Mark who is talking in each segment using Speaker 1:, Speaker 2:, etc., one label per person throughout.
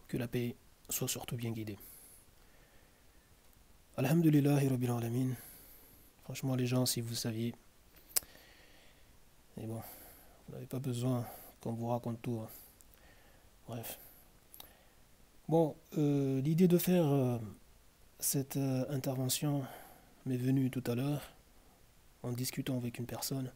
Speaker 1: Que la paix soit surtout bien guidée. Alhamdulillahi Rabbil Alamin. Franchement, les gens, si vous saviez, mais bon, vous n'avez pas besoin qu'on vous raconte tout, hein. Bref. Bon, l'idée de faire cette intervention m'est venue tout à l'heure en discutant avec une personne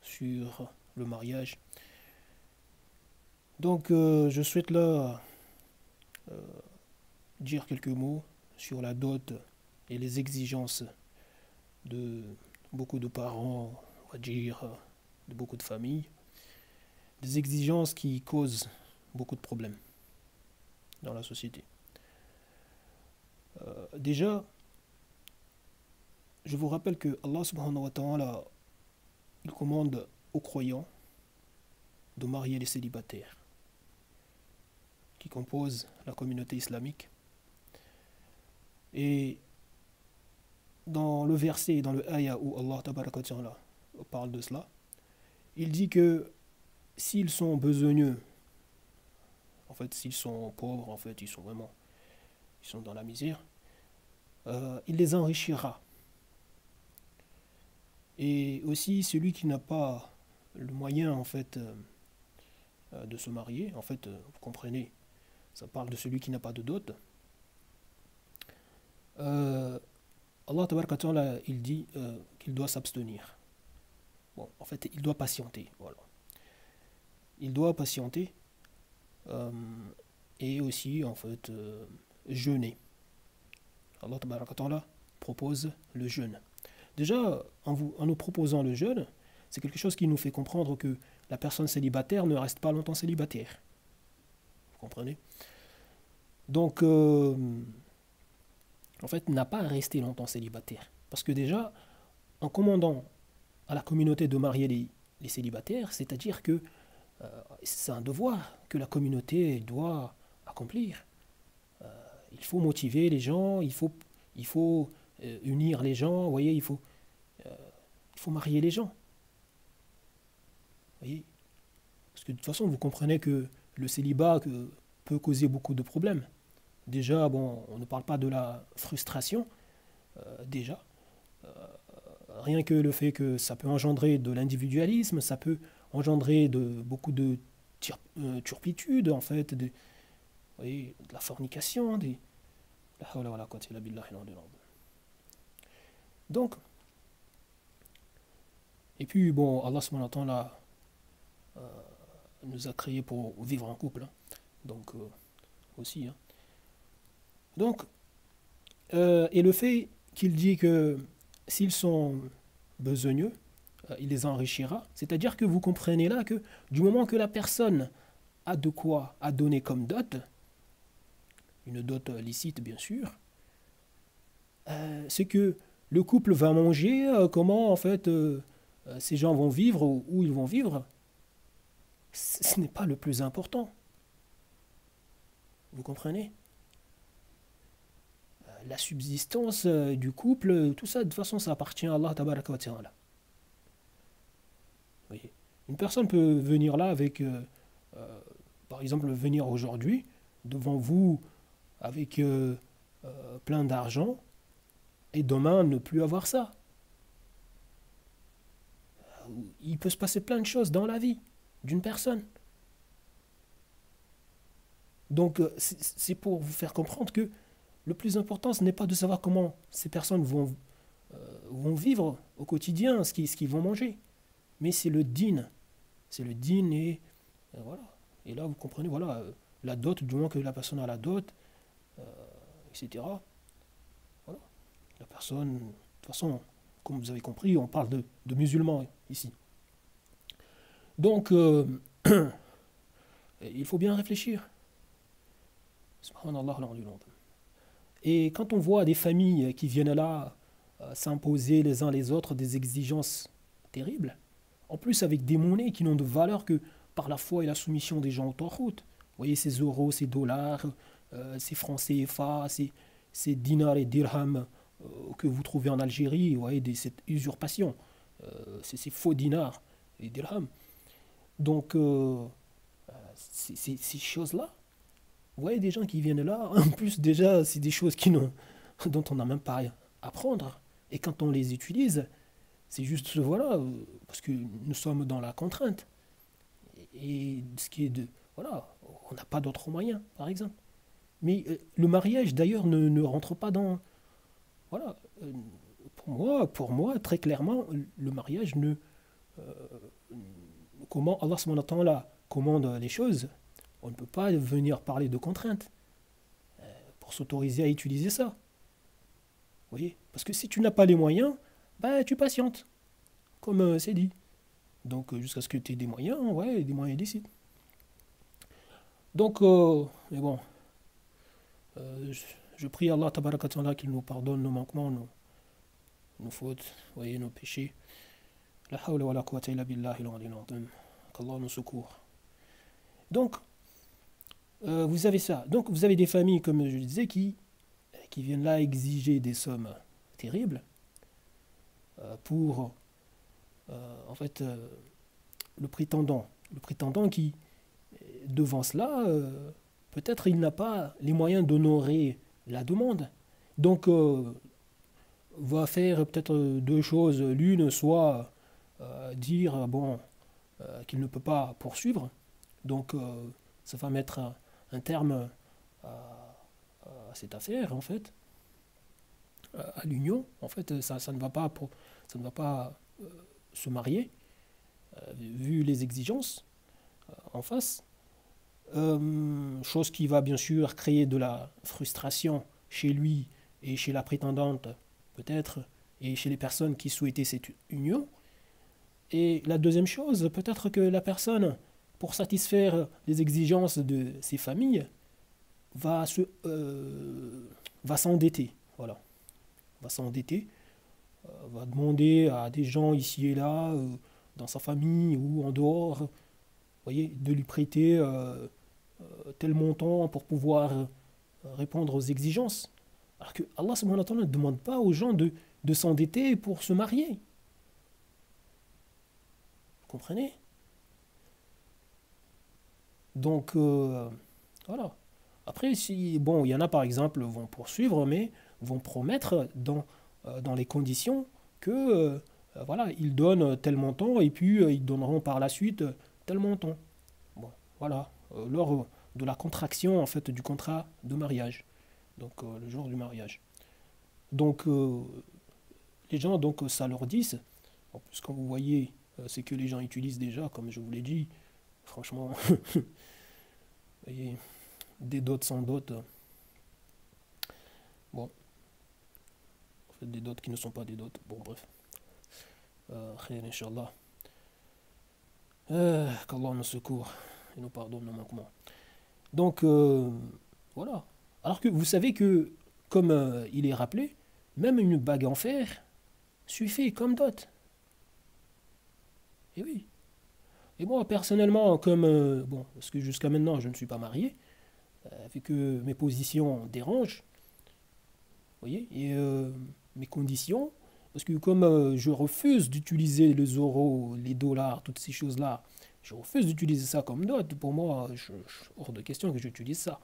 Speaker 1: sur le mariage. Donc, je souhaite là dire quelques mots sur la dot et les exigences de beaucoup de parents, on va dire, de beaucoup de familles. Des exigences qui causent beaucoup de problèmes dans la société. Déjà, je vous rappelle que Allah subhanahu wa ta'ala, il commande aux croyants de marier les célibataires qui composent la communauté islamique. Et dans le verset, dans le ayah où Allah tabaraka wa ta'ala parle de cela, il dit que s'ils sont besogneux, en fait s'ils sont pauvres, en fait ils sont dans la misère, il les enrichira. Et aussi celui qui n'a pas le moyen en fait de se marier, en fait vous comprenez, ça parle de celui qui n'a pas de dot. Allah tabaraka wa ta'ala, il dit qu'il doit s'abstenir. Bon, en fait, il doit patienter, voilà. Il doit patienter et aussi, en fait, jeûner. Allah tabaraka wa ta'ala propose le jeûne. Déjà, en nous proposant le jeûne, c'est quelque chose qui nous fait comprendre que la personne célibataire ne reste pas longtemps célibataire. Vous comprenez? Donc, en fait, n'a pas à rester longtemps célibataire. Parce que déjà, en commandant à la communauté de marier les célibataires, c'est-à-dire que c'est un devoir que la communauté doit accomplir. Il faut motiver les gens, il faut unir les gens, vous voyez, il faut marier les gens. Vous voyez? Parce que de toute façon, vous comprenez que le célibat peut causer beaucoup de problèmes. Déjà, bon, on ne parle pas de la frustration, déjà. Rien que le fait que ça peut engendrer de l'individualisme, ça peut engendrer beaucoup de turpitude, en fait, vous voyez, de la fornication, donc, et puis, bon, Allah subhanahu wa ta'ala nous a créés pour vivre en couple, hein. Donc, aussi, hein. Donc, et le fait qu'il dit que s'ils sont besogneux, il les enrichira. C'est-à-dire que vous comprenez là que du moment que la personne a de quoi à donner comme dot, une dot licite bien sûr, c'est que le couple va manger, comment en fait ces gens vont vivre, où ils vont vivre, ce n'est pas le plus important. Vous comprenez? La subsistance du couple, tout ça, de toute façon, ça appartient à Allah tabaraka wa ta'ala. Une personne peut venir là avec, par exemple, venir aujourd'hui devant vous avec plein d'argent et demain ne plus avoir ça. Il peut se passer plein de choses dans la vie d'une personne. Donc, c'est pour vous faire comprendre que le plus important, ce n'est pas de savoir comment ces personnes vont vivre au quotidien, ce qu'ils vont manger. Mais c'est le din. C'est le din et voilà. Et là, vous comprenez, voilà, la dot, du moment que la personne a la dot, etc. Voilà. La personne, de toute façon, comme vous avez compris, on parle de musulmans ici. Donc, il faut bien réfléchir. Subhanallah. Et quand on voit des familles qui viennent là s'imposer les uns les autres des exigences terribles, en plus avec des monnaies qui n'ont de valeur que par la foi et la soumission des gens au Tawhut. Vous voyez ces euros, ces dollars, ces francs CFA, ces dinars et dirhams que vous trouvez en Algérie, vous voyez, cette usurpation, ces faux dinars et dirhams. Donc, ces choses-là, Vous voyez des gens qui viennent là, en plus déjà, c'est des choses dont on n'a même pas à apprendre. Et quand on les utilise, c'est juste, voilà, parce que nous sommes dans la contrainte. Et ce qui est de, voilà, on n'a pas d'autres moyens, par exemple. Mais le mariage, d'ailleurs, ne rentre pas dans, voilà, pour moi, très clairement, le mariage ne, comment Allah subhanahu wa ta'ala commande les choses, on ne peut pas venir parler de contraintes pour s'autoriser à utiliser ça. Vous voyez? Parce que si tu n'as pas les moyens, bah, tu patientes, comme c'est dit. Donc jusqu'à ce que tu aies des moyens, ouais, des moyens illicites. Donc, mais bon, je prie Allah tabaraka wa ta'ala qu'il nous pardonne nos manquements, nos fautes, voyez, nos péchés. La hawla wa la quwwata illa billahi al-aliyyil azim. Qu'Allah nous secourt. Donc, vous avez ça. Donc, vous avez des familles, comme je le disais, qui viennent là exiger des sommes terribles pour, en fait, le prétendant. Le prétendant qui, devant cela, peut-être il n'a pas les moyens d'honorer la demande. Donc, va faire peut-être deux choses. L'une, soit dire bon, qu'il ne peut pas poursuivre. Donc, ça va mettre un terme à cette affaire, en fait, à l'union. En fait, ça ne va pas, ça ne va pas se marier, vu les exigences en face. Chose qui va bien sûr créer de la frustration chez lui et chez la prétendante, peut-être, et chez les personnes qui souhaitaient cette union. Et la deuxième chose, peut-être que la personne, pour satisfaire les exigences de ses familles, va s'endetter. Voilà. Va s'endetter, va demander à des gens ici et là, dans sa famille ou en dehors, voyez, de lui prêter tel montant pour pouvoir répondre aux exigences. Alors que Allah subhanahu wa ta'ala ne demande pas aux gens de s'endetter pour se marier. Vous comprenez? Donc, voilà. Après, si, bon, il y en a par exemple vont poursuivre, mais vont promettre dans les conditions que, voilà, ils donnent tel montant et puis ils donneront par la suite tel montant. Bon, voilà, lors de la contraction en fait du contrat de mariage, donc le jour du mariage. Donc, les gens, donc, ça leur dit, en plus, quand vous voyez, c'est que les gens utilisent déjà, comme je vous l'ai dit, franchement, vous voyez, des dots sans dot. Bon, en fait, des dots qui ne sont pas des dots. Bon, bref. Khair, Inch'Allah. Qu'Allah nous secourt et nous pardonne nos manquements. Donc, voilà. Alors que vous savez que, comme il est rappelé, même une bague en fer suffit comme dot. Et oui. Et moi, personnellement, comme, bon, parce que jusqu'à maintenant, je ne suis pas marié, vu que mes positions dérangent, vous voyez, et mes conditions, parce que comme je refuse d'utiliser les euros, les dollars, toutes ces choses-là, je refuse d'utiliser ça comme dot, pour moi, hors de question que j'utilise ça.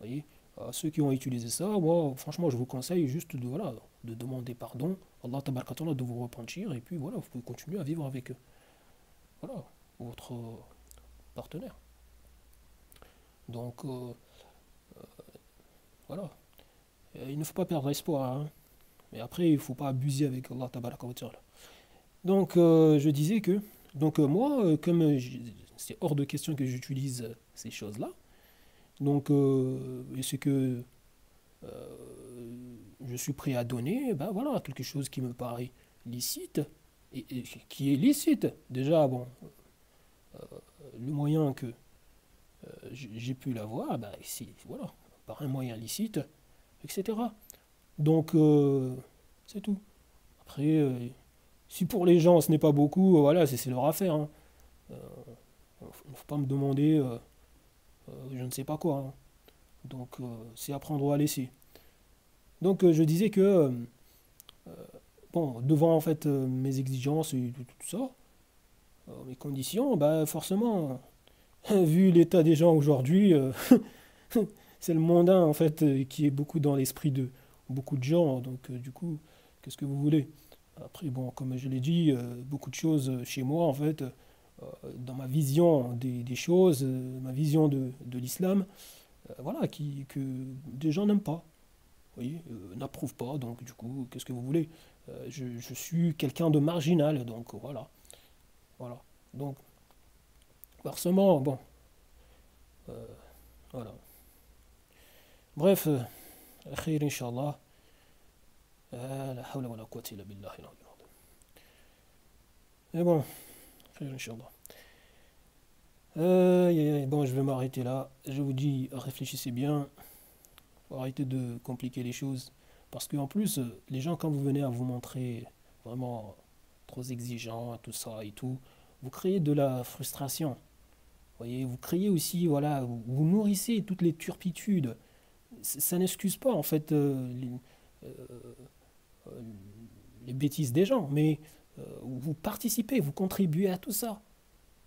Speaker 1: Vous voyez, ceux qui ont utilisé ça, moi, franchement, je vous conseille juste de, voilà, de demander pardon, Allah tabarakatullah, de vous repentir, et puis voilà, vous pouvez continuer à vivre avec, voilà, votre partenaire. Donc, voilà. Il ne faut pas perdre espoir, hein. Mais après, il ne faut pas abuser avec Allah tabaraka wa ta'ala. Donc, je disais que, donc moi, comme c'est hors de question que j'utilise ces choses-là, donc, et ce que je suis prêt à donner, ben voilà, quelque chose qui me paraît licite, et qui est licite. Déjà, bon, le moyen que j'ai pu l'avoir, ben, c'est, voilà, par un moyen licite, etc. Donc, c'est tout. Après, si pour les gens ce n'est pas beaucoup, voilà, c'est leur affaire, hein. Il ne faut pas me demander je ne sais pas quoi, hein. Donc, c'est à prendre ou à laisser. Donc, je disais que, bon, devant en fait mes exigences et tout ça, mes conditions, bah forcément, vu l'état des gens aujourd'hui, c'est le mondain, en fait, qui est beaucoup dans l'esprit de beaucoup de gens. Donc, du coup, qu'est-ce que vous voulez? Après, bon, comme je l'ai dit, beaucoup de choses chez moi, en fait, dans ma vision des choses, ma vision de l'islam, voilà, que des gens n'aiment pas, vous voyez, n'approuvent pas. Donc, du coup, qu'est-ce que vous voulez? Je suis quelqu'un de marginal, donc voilà, voilà. Donc, forcément, bon, voilà. Bref, خير إن شاء الله. لا حول ولا قوة إلا بالله العلي العظيم. Mais bon, خير إن شاء الله. Bon, je vais m'arrêter là. Je vous dis, réfléchissez bien. Faut arrêter de compliquer les choses. Parce qu'en plus, les gens, quand vous venez à vous montrer vraiment trop exigeants, tout ça et tout, vous créez de la frustration. Vous voyez, vous créez aussi, voilà, vous nourrissez toutes les turpitudes. Ça n'excuse pas, en fait, euh, les bêtises des gens, mais vous participez, vous contribuez à tout ça.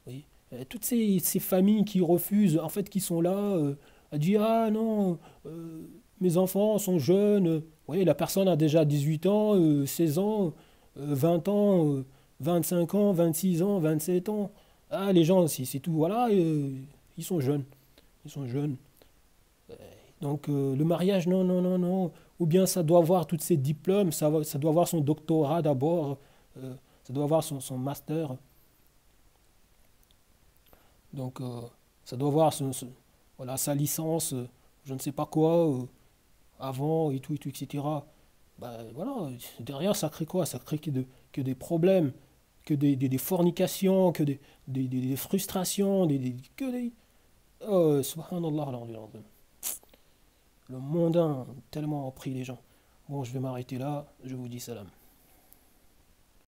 Speaker 1: Oui. Toutes ces familles qui refusent, en fait, qui sont là, à dire, ah non, mes enfants sont jeunes. Oui, la personne a déjà 18 ans, 16 ans, 20 ans, 25 ans, 26 ans, 27 ans. Ah, les gens, c'est tout, voilà, ils sont jeunes. Ils sont jeunes. Donc, le mariage, non, non, non, non. Ou bien ça doit avoir tous ses diplômes, ça doit avoir son doctorat d'abord, ça doit avoir son master. Donc, ça doit avoir voilà, sa licence, je ne sais pas quoi, avant et tout, etc. Bah, voilà, derrière, ça crée quoi? Ça crée que des problèmes, que des fornications, que des frustrations, que des... Oh, subhanallah, le mondain tellement a pris les gens. Bon, je vais m'arrêter là, je vous dis salam.